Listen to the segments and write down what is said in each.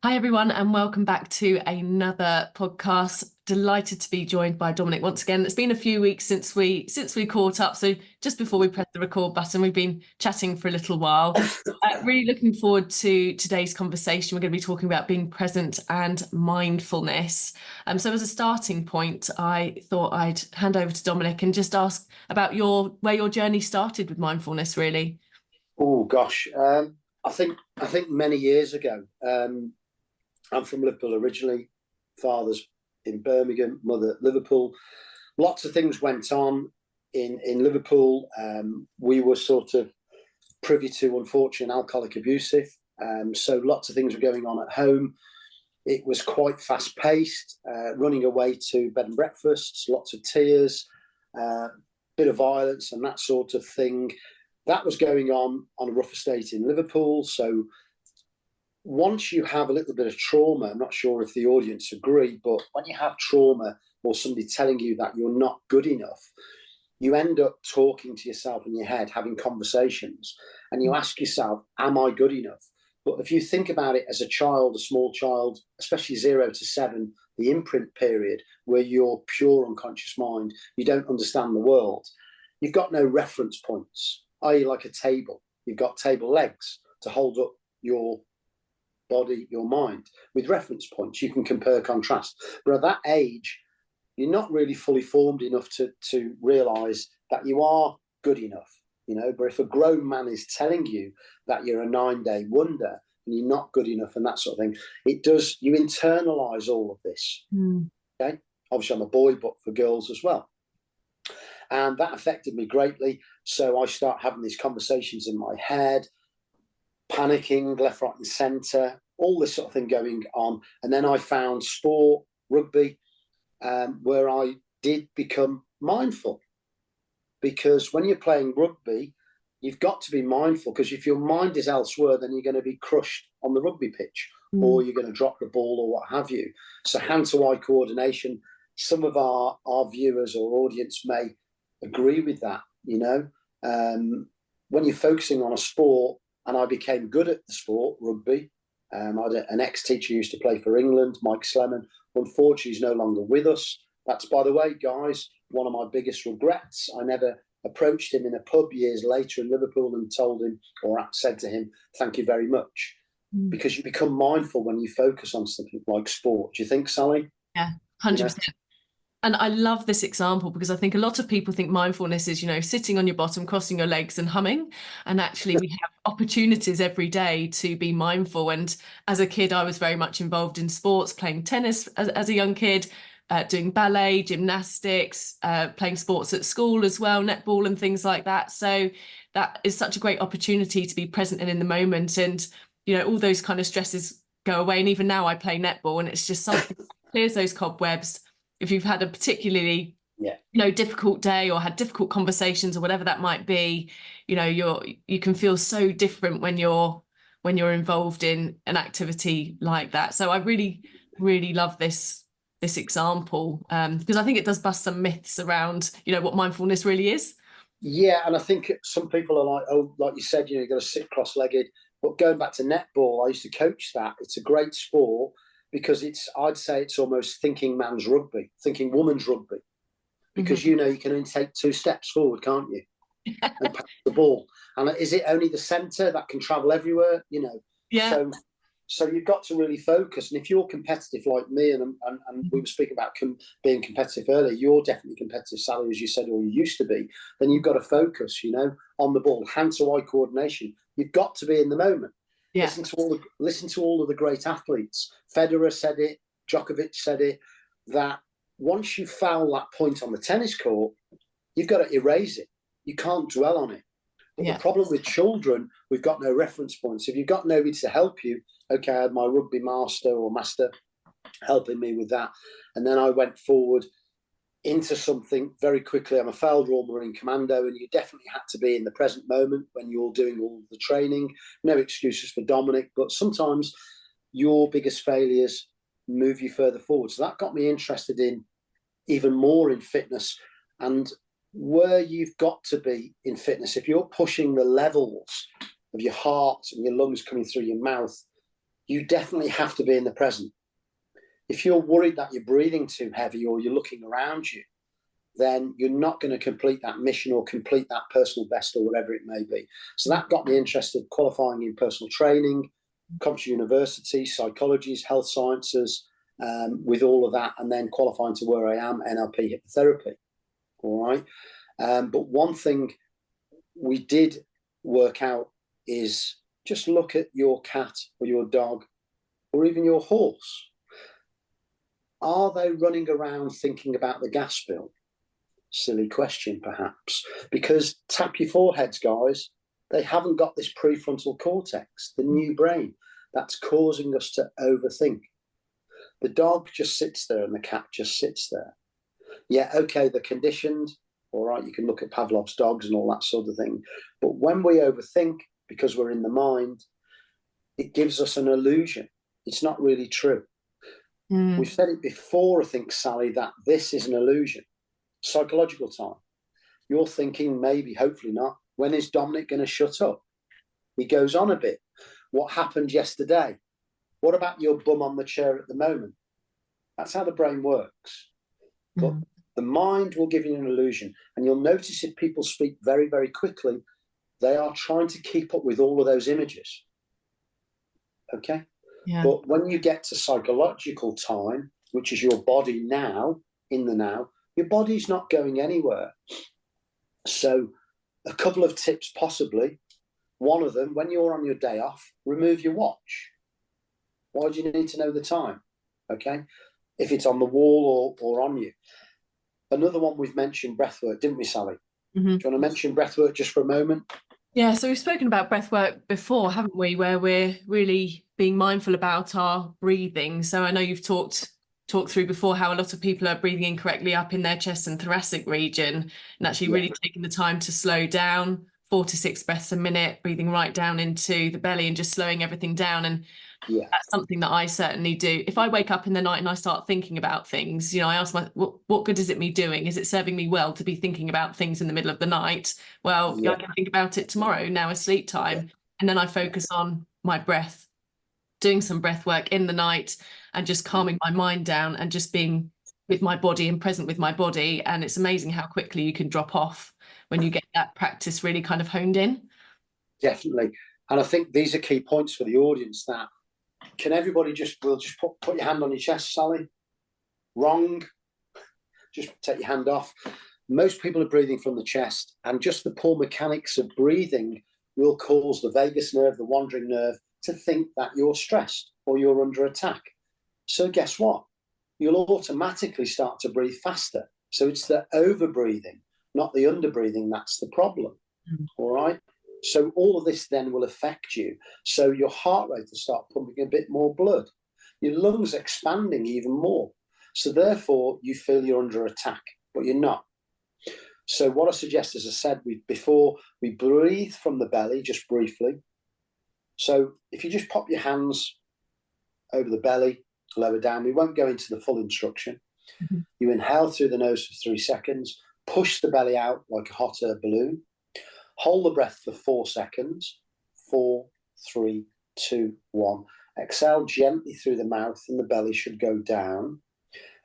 Hi everyone, and welcome back to another podcast. Delighted to be joined by Dominic once again. It's been a few weeks since we caught up, so just before we press the record button, we've been chatting for a little while. Really looking forward to today's conversation. We're going to be talking about being present and mindfulness. So as a starting point, I thought I'd hand over to Dominic and just ask about where your journey started with mindfulness, really. Oh gosh, I think many years ago. I'm from Liverpool originally. Father's in Birmingham, mother at Liverpool. Lots of things went on in Liverpool. We were sort of privy to, unfortunately, alcoholic abusive. So lots of things were going on at home. It was quite fast paced, running away to bed and breakfasts, lots of tears, bit of violence and that sort of thing. That was going on a rough estate in Liverpool. So once you have a little bit of trauma, I'm not sure if the audience agree, but when you have trauma or somebody telling you that you're not good enough, you end up talking to yourself in your head, having conversations, and you ask yourself, am I good enough? But if you think about it as a child, a small child, especially 0 to 7, the imprint period where you're pure unconscious mind, you don't understand the world, you've got no reference points, i.e. like a table. You've got table legs to hold up your body, your mind, with reference points. You can compare, contrast. But at that age, you're not really fully formed enough to realise that you are good enough, But if a grown man is telling you that you're a 9-day wonder and you're not good enough and that sort of thing, you internalise all of this. Okay, obviously I'm a boy, but for girls as well. And that affected me greatly. So I start having these conversations in my head, panicking left, right and centre, all this sort of thing going on. And then I found sport, rugby, where I did become mindful. Because when you're playing rugby, you've got to be mindful, because if your mind is elsewhere, then you're going to be crushed on the rugby pitch, or you're going to drop the ball or what have you. So hand-to-eye coordination, some of our viewers or audience may agree with that, when you're focusing on a sport. And I became good at the sport, rugby. I had an ex-teacher who used to play for England, Mike Slemon. Unfortunately, he's no longer with us. That's, by the way, guys, one of my biggest regrets. I never approached him in a pub years later in Liverpool and told him, or said to him, thank you very much. Because you become mindful when you focus on something like sport. Do you think, Sally? Yeah, 100%. And I love this example because I think a lot of people think mindfulness is, sitting on your bottom, crossing your legs and humming. And actually we have opportunities every day to be mindful. And as a kid, I was very much involved in sports, playing tennis as a young kid, doing ballet, gymnastics, playing sports at school as well, netball and things like that. So that is such a great opportunity to be present and in the moment. And, all those kind of stresses go away. And even now I play netball and it's just something that clears those cobwebs. If you've had a particularly difficult day or had difficult conversations or whatever that might be, you can feel so different when you're involved in an activity like that. So I really, really love this example, because I think it does bust some myths around, what mindfulness really is. Yeah, and I think some people are like, oh, like you said, you've got to sit cross-legged. But going back to netball, I used to coach that. It's a great sport, because I'd say it's almost thinking man's rugby, thinking woman's rugby, because you can only take 2 steps forward, can't you? And pass the ball. And is it only the centre that can travel everywhere? Yeah. So you've got to really focus. And if you're competitive like me, and we were speaking about being competitive earlier, you're definitely competitive, Sally, as you said, or you used to be, then you've got to focus, on the ball, hand-to-eye coordination. You've got to be in the moment. Yeah. Listen to all of the great athletes. Federer said it, Djokovic said it, that once you foul that point on the tennis court, you've got to erase it. You can't dwell on it. But the problem with children, we've got no reference points. If you've got nobody to help you, okay, I had my rugby master helping me with that. And then I went forward into something very quickly. I'm a Field Royal Marine Commando, and you definitely had to be in the present moment when you're doing all the training. No excuses for Dominic, but sometimes your biggest failures move you further forward. So that got me interested in even more in fitness, and where you've got to be in fitness. If you're pushing the levels of your heart and your lungs coming through your mouth you definitely have to be in the present. If you're worried that you're breathing too heavy or you're looking around you, then you're not going to complete that mission or complete that personal best or whatever it may be. So that got me interested, qualifying in personal training, Coventry University, psychology, health sciences, with all of that, and then qualifying to where I am, NLP hypnotherapy. All right. But one thing we did work out is just look at your cat or your dog or even your horse. Are they running around thinking about the gas bill? Silly question, perhaps, because tap your foreheads, guys. They haven't got this prefrontal cortex, the new brain, that's causing us to overthink. The dog just sits there and the cat just sits there. Yeah, okay, they're conditioned. All right, you can look at Pavlov's dogs and all that sort of thing. But when we overthink, because we're in the mind, it gives us an illusion. It's not really true. We've said it before, I think, Sally, that this is an illusion. Psychological time. You're thinking, maybe, hopefully not, when is Dominic going to shut up? He goes on a bit. What happened yesterday? What about your bum on the chair at the moment? That's how the brain works. But the mind will give you an illusion. And you'll notice if people speak very, very quickly, they are trying to keep up with all of those images. Okay? Yeah. But when you get to psychological time, which is your body now, in the now, your body's not going anywhere. So a couple of tips possibly. One of them, when you're on your day off, remove your watch. Why do you need to know the time? Okay? If it's on the wall or on you. Another one, we've mentioned breathwork, didn't we, Sally? Do you want to mention breathwork just for a moment? Yeah, so we've spoken about breath work before, haven't we, where we're really being mindful about our breathing. So I know you've talked through before how a lot of people are breathing incorrectly up in their chest and thoracic region, and actually really taking the time to slow down, 4 to 6 breaths a minute, breathing right down into the belly and just slowing everything down. And that's something that I certainly do. If I wake up in the night and I start thinking about things, I ask what good is it me doing? Is it serving me well to be thinking about things in the middle of the night? Well, I can think about it tomorrow. Now is sleep time. And then I focus on my breath, doing some breath work in the night and just calming my mind down and just being with my body and present with my body. And it's amazing how quickly you can drop off when you get that practice really kind of honed in. Definitely. And I think these are key points for the audience. That can everybody just put your hand on your chest, Sally? Wrong. Just take your hand off. Most people are breathing from the chest, and just the poor mechanics of breathing will cause the vagus nerve, the wandering nerve, to think that you're stressed or you're under attack. So guess what? You'll automatically start to breathe faster. So it's the over breathing, not the under breathing, that's the problem. All right. So all of this then will affect you. So your heart rate will start pumping a bit more blood. Your lungs expanding even more. So therefore, you feel you're under attack, but you're not. So what I suggest, as I said before, we breathe from the belly just briefly. So if you just pop your hands over the belly, lower down, we won't go into the full instruction. You inhale through the nose for 3 seconds, push the belly out like a hot air balloon. Hold the breath for 4 seconds. 4, 3, 2, 1. Exhale gently through the mouth and the belly should go down.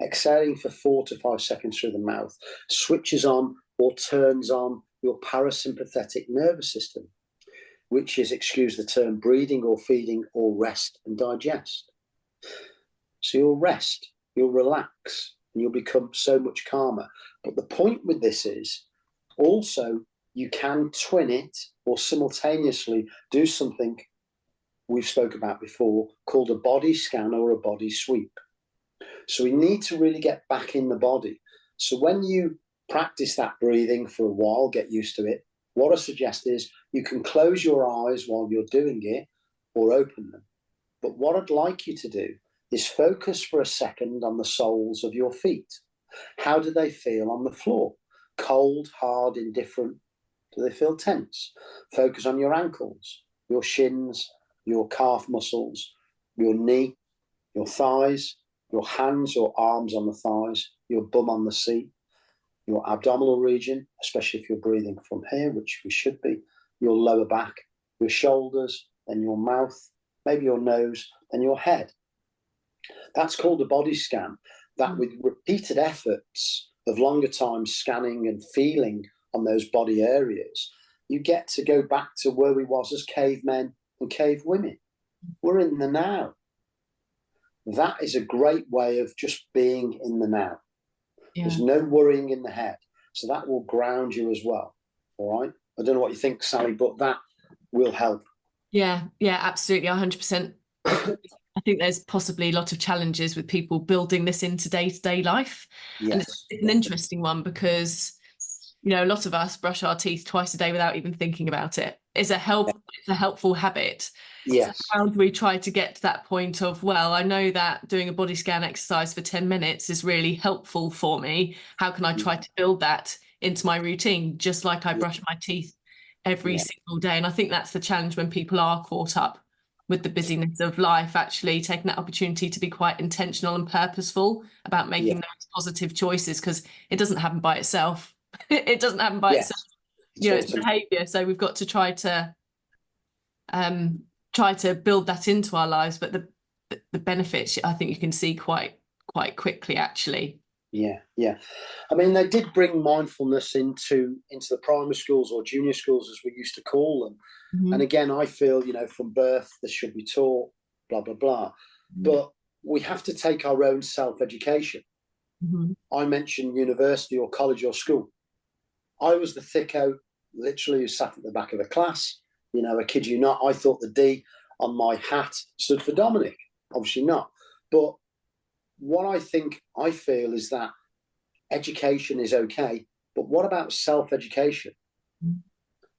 Exhaling for 4 to 5 seconds through the mouth switches on or turns on your parasympathetic nervous system, which is, excuse the term, breathing or feeding or rest and digest. So you'll rest, you'll relax, and you'll become so much calmer. But the point with this is also you can twin it or simultaneously do something we've spoke about before called a body scan or a body sweep. So we need to really get back in the body. So when you practice that breathing for a while, get used to it, what I suggest is you can close your eyes while you're doing it or open them. But what I'd like you to do is focus for a second on the soles of your feet. How do they feel on the floor? Cold, hard, indifferent? Do they feel tense? Focus on your ankles, your shins, your calf muscles, your knee, your thighs, your hands or arms on the thighs, your bum on the seat, your abdominal region, especially if you're breathing from here, which we should be, your lower back, your shoulders, then your mouth, maybe your nose, and your head. That's called a body scan. That with repeated efforts of longer time scanning and feeling on those body areas, you get to go back to where we was as cavemen and cave women. We're in the now. That is a great way of just being in the now. Yeah. There's no worrying in the head. So that will ground you as well. All right. I don't know what you think, Sally, but that will help. Yeah, absolutely. 100%. I think there's possibly a lot of challenges with people building this into day-to-day life. Yes, and it's an interesting one because, you know, a lot of us brush our teeth twice a day without even thinking about it. It's a helpful habit. Yes. So how do we try to get to that point of, well, I know that doing a body scan exercise for 10 minutes is really helpful for me. How can I try to build that into my routine, just like I brush my teeth every single day? And I think that's the challenge when people are caught up with the busyness of life, actually taking that opportunity to be quite intentional and purposeful about making those positive choices, because it doesn't happen by itself. It doesn't happen by itself. You know, it's behavior. So we've got to try to build that into our lives. But the benefits, I think you can see quite quickly, actually. Yeah. I mean, they did bring mindfulness into the primary schools, or junior schools, as we used to call them. Mm-hmm. And again, I feel, you know, from birth, this should be taught, blah, blah, blah. Mm-hmm. But we have to take our own self-education. Mm-hmm. I mentioned university or college or school. I was the thicko, literally, who sat at the back of a class. You know, I kid you not, I thought the D on my hat stood for Dominic. Obviously not. But what I feel is that education is okay, but what about self-education? Mm-hmm.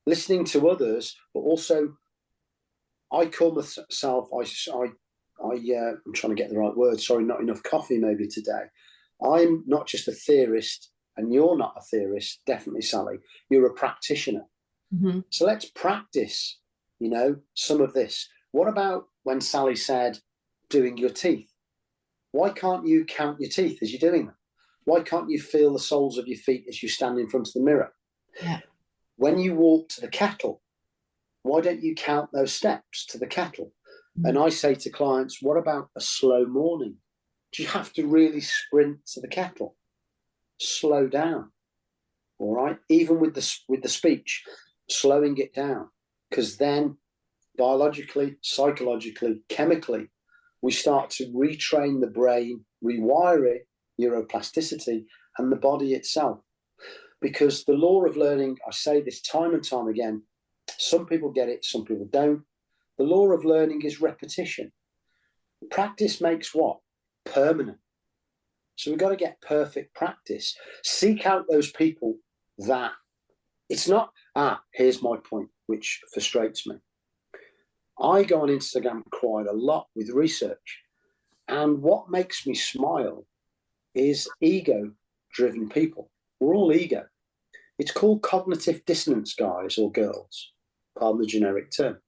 Listening to others, but also, I call myself, I'm trying to get the right word, sorry, not enough coffee maybe today. I'm not just a theorist, and you're not a theorist, definitely, Sally. You're a practitioner. Mm-hmm. So let's practice, you know, some of this. What about when Sally said doing your teeth? Why can't you count your teeth as you're doing them? Why can't you feel the soles of your feet as you stand in front of the mirror? Yeah. When you walk to the kettle, why don't you count those steps to the kettle? Mm-hmm. And I say to clients, what about a slow morning? Do you have to really sprint to the kettle? Slow down. All right. Even with the speech, slowing it down, because then biologically, psychologically, chemically, we start to retrain the brain, rewire it, neuroplasticity, and the body itself. Because the law of learning, I say this time and time again, some people get it, some people don't. The law of learning is repetition. Practice makes what? Permanent. So we've got to get perfect practice. Seek out those people that it's not, here's my point, which frustrates me. I go on Instagram quite a lot with research. And what makes me smile is ego-driven people. We're all ego. It's called cognitive dissonance, guys or girls, pardon the generic term.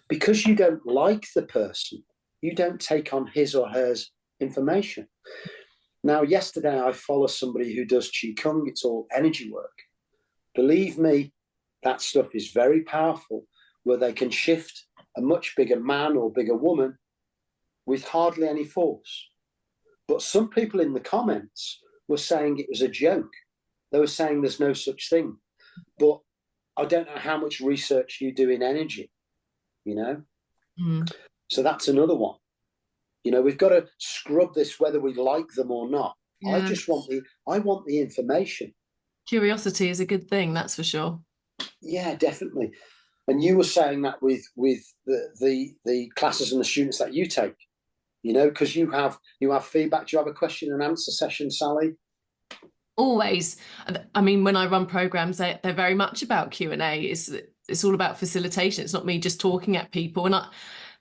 Because you don't like the person, you don't take on his or hers information. Now, yesterday I follow somebody who does Qigong. It's all energy work. Believe me, that stuff is very powerful, where they can shift a much bigger man or bigger woman with hardly any force. But some people in the comments were saying it was a joke. They were saying there's no such thing. But I don't know how much research you do in energy, you know? Mm. So that's another one. You know, we've got to scrub this whether we like them or not. Yeah. I want the information. Curiosity is a good thing, that's for sure. Yeah, definitely. And you were saying that with the classes and the students that you take, you know, because you have feedback. Do you have a question and answer session, Sally? Always. I mean, when I run programs, they're very much about Q&A. It's all about facilitation. It's not me just talking at people. And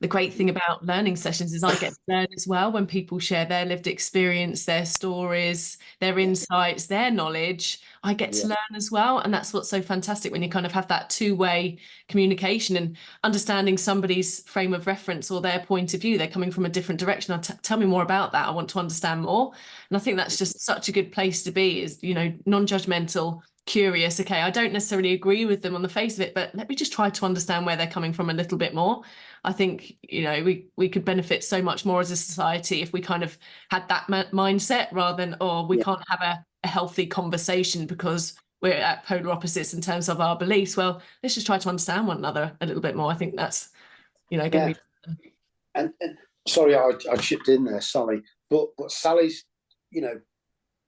the great thing about learning sessions is I get to learn as well when people share their lived experience, their stories, their insights, their knowledge. I get to learn as well. And that's what's so fantastic when you kind of have that two-way communication and understanding somebody's frame of reference or their point of view. They're coming from a different direction. Tell me more about that. I want to understand more. And I think that's just such a good place to be, is, you know, non-judgmental, curious, okay, I don't necessarily agree with them on the face of it, but let me just try to understand where they're coming from a little bit more. I think, you know, we could benefit so much more as a society if we kind of had that mindset rather than, oh, we Yeah. can't have a healthy conversation because we're at polar opposites in terms of our beliefs. Well, let's just try to understand one another a little bit more. I think that's, you know, going to be. And sorry, I chipped in there, Sally, but Sally's, you know,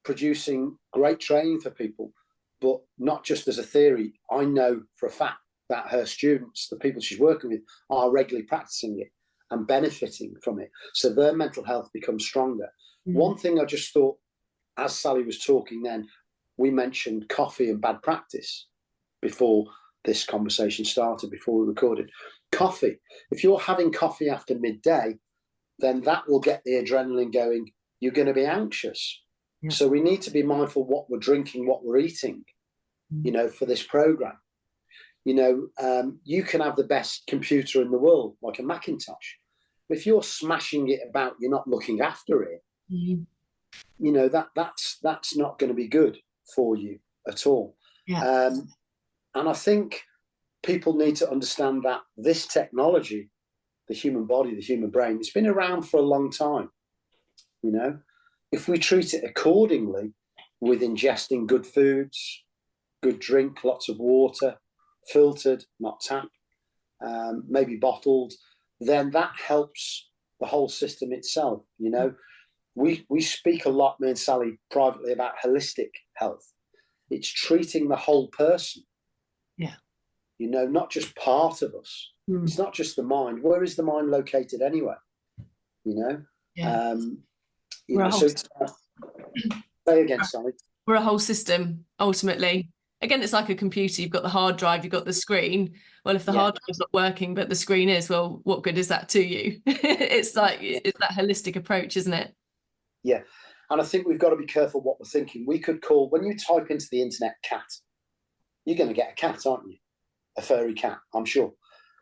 producing great training for people, but not just as a theory. I know for a fact that her students, the people she's working with, are regularly practicing it and benefiting from it. So their mental health becomes stronger. One thing I just thought, as Sally was talking then, we mentioned coffee and bad practice before this conversation started, before we recorded. Coffee, if you're having coffee after midday, then that will get the adrenaline going. You're going to be anxious. Yeah. So we need to be mindful what we're drinking, what we're eating, you know, for this program. You know, you can have the best computer in the world, like a Macintosh. But if you're smashing it about, you're not looking after it, you know, that's not going to be good for you at all. Yeah. And I think people need to understand that this technology, the human body, the human brain, it's been around for a long time. You know, if we treat it accordingly with ingesting good foods, good drink, lots of water, filtered, not tap, maybe bottled, then that helps the whole system itself. You know, we speak a lot, me and Sally, privately about holistic health. It's treating the whole person. Yeah. You know, not just part of us. It's not just the mind. Where is the mind located anyway? You know? Yeah. You know, so say again, Sally. We're a whole system, ultimately. Again, it's like a computer. You've got the hard drive, you've got the screen. Well, if the hard drive's not working, but the screen is, well, what good is that to you? It's like, it's that holistic approach, isn't it? Yeah. And I think we've got to be careful what we're thinking. We could call, when you type into the internet cat, you're going to get a cat, aren't you? A furry cat, I'm sure.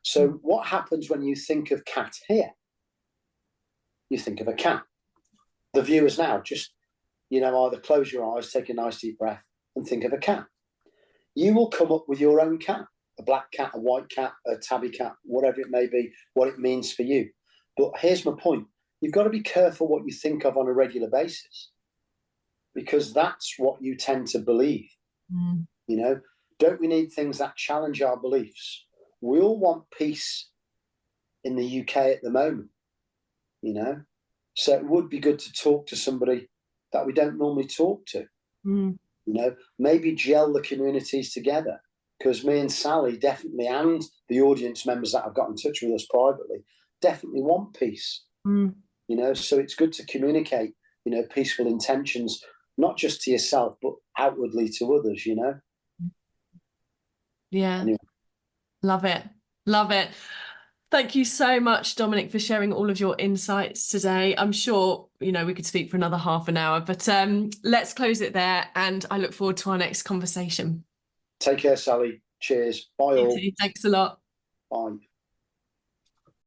So what happens when you think of cat here? You think of a cat. The viewers now, just, you know, either close your eyes, take a nice deep breath and think of a cat. You will come up with your own cat, a black cat, a white cat, a tabby cat, whatever it may be, what it means for you. But here's my point. You've got to be careful what you think of on a regular basis, because that's what you tend to believe. You know, don't we need things that challenge our beliefs? We all want peace in the UK at the moment, you know? So it would be good to talk to somebody that we don't normally talk to. You know, maybe gel the communities together, because me and Sally definitely, and the audience members that have got in touch with us privately, definitely want peace. You know, so it's good to communicate, you know, peaceful intentions, not just to yourself, but outwardly to others, you know? Yeah. Anyway. Love it. Love it. Thank you so much, Dominic, for sharing all of your insights today. I'm sure, you know, we could speak for another half an hour, but let's close it there. And I look forward to our next conversation. Take care, Sally. Cheers. Bye all. Thanks a lot. Bye.